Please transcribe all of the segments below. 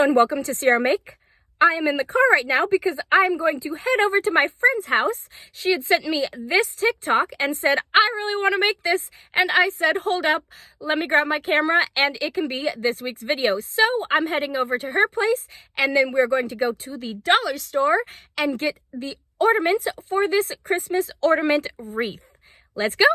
Hello and welcome to Sierra Make. I am in the car right now because I'm going to head over to my friend's house. She had sent me this TikTok and said, I really want to make this. And I said, hold up, let me grab my camera and it can be this week's video. So I'm heading over to her place and then we're going to go to the dollar store and get the ornaments for this Christmas ornament wreath. Let's go.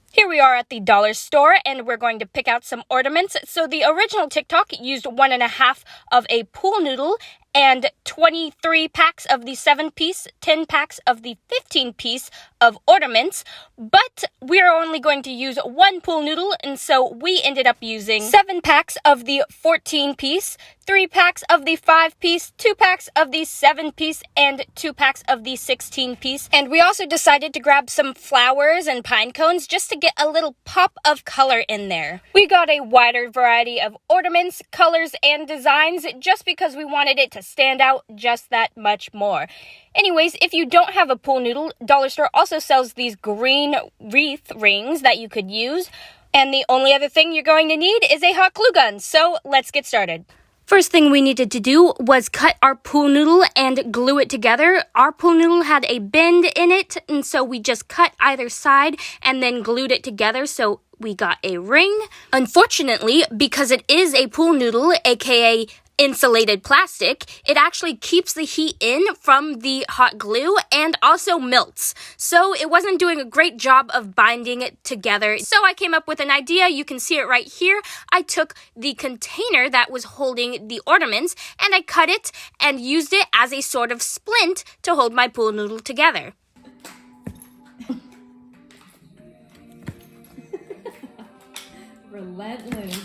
Here we are at the dollar store and we're going to pick out some ornaments. So the original TikTok used 1.5 of a pool noodle and 23 packs of the 7-piece, 10 packs of the 15-piece of ornaments. But we're only going to use 1 pool noodle, and so we ended up using 7 packs of the 14-piece, 3 packs of the 5-piece, 2 packs of the 7-piece, and 2 packs of the 16-piece. And we also decided to grab some flowers and pine cones just to get a little pop of color in there. We got a wider variety of ornaments, colors, and designs just because we wanted it to stand out just that much more. Anyways, if you don't have a pool noodle, Dollar Store also sells these green wreath rings that you could use. And the only other thing you're going to need is a hot glue gun. So let's get started. First thing we needed to do was cut our pool noodle and glue it together. Our pool noodle had a bend in it, and so we just cut either side and then glued it together so we got a ring. Unfortunately, because it is a pool noodle, aka insulated plastic, it actually keeps the heat in from the hot glue and also melts. So it wasn't doing a great job of binding it together. So I came up with an idea. You can see it right here. I took the container that was holding the ornaments and I cut it and used it as a sort of splint to hold my pool noodle together. Relentless.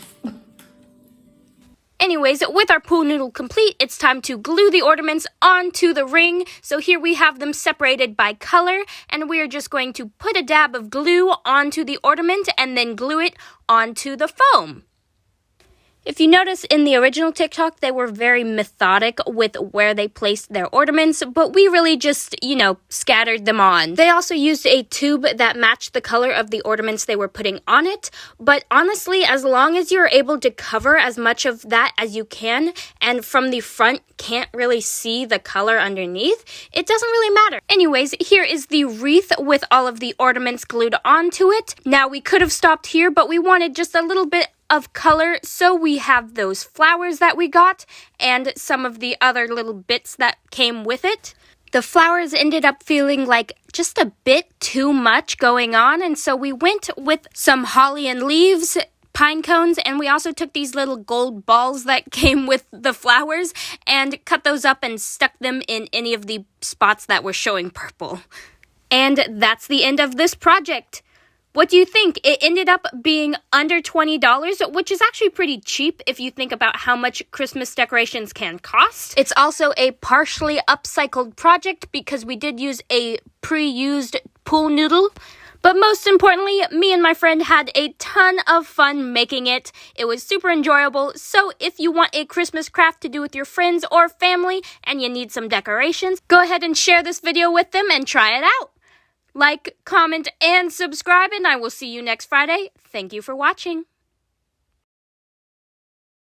Anyways, with our pool noodle complete, it's time to glue the ornaments onto the ring. So here we have them separated by color, and we are just going to put a dab of glue onto the ornament and then glue it onto the foam. If you notice in the original TikTok, they were very methodic with where they placed their ornaments, but we really just, scattered them on. They also used a tube that matched the color of the ornaments they were putting on it, but honestly, as long as you're able to cover as much of that as you can, and from the front can't really see the color underneath, it doesn't really matter. Anyways, here is the wreath with all of the ornaments glued onto it. Now, we could have stopped here, but we wanted just a little bit of color, so we have those flowers that we got and some of the other little bits that came with it. The flowers ended up feeling like just a bit too much going on, and so we went with some holly and leaves, pine cones, and we also took these little gold balls that came with the flowers and cut those up and stuck them in any of the spots that were showing purple. And that's the end of this project. What do you think? It ended up being under $20, which is actually pretty cheap if you think about how much Christmas decorations can cost. It's also a partially upcycled project because we did use a pre-used pool noodle. But most importantly, me and my friend had a ton of fun making it. It was super enjoyable. So if you want a Christmas craft to do with your friends or family and you need some decorations, go ahead and share this video with them and try it out. Like, comment, and subscribe, and I will see you next Friday. Thank you for watching.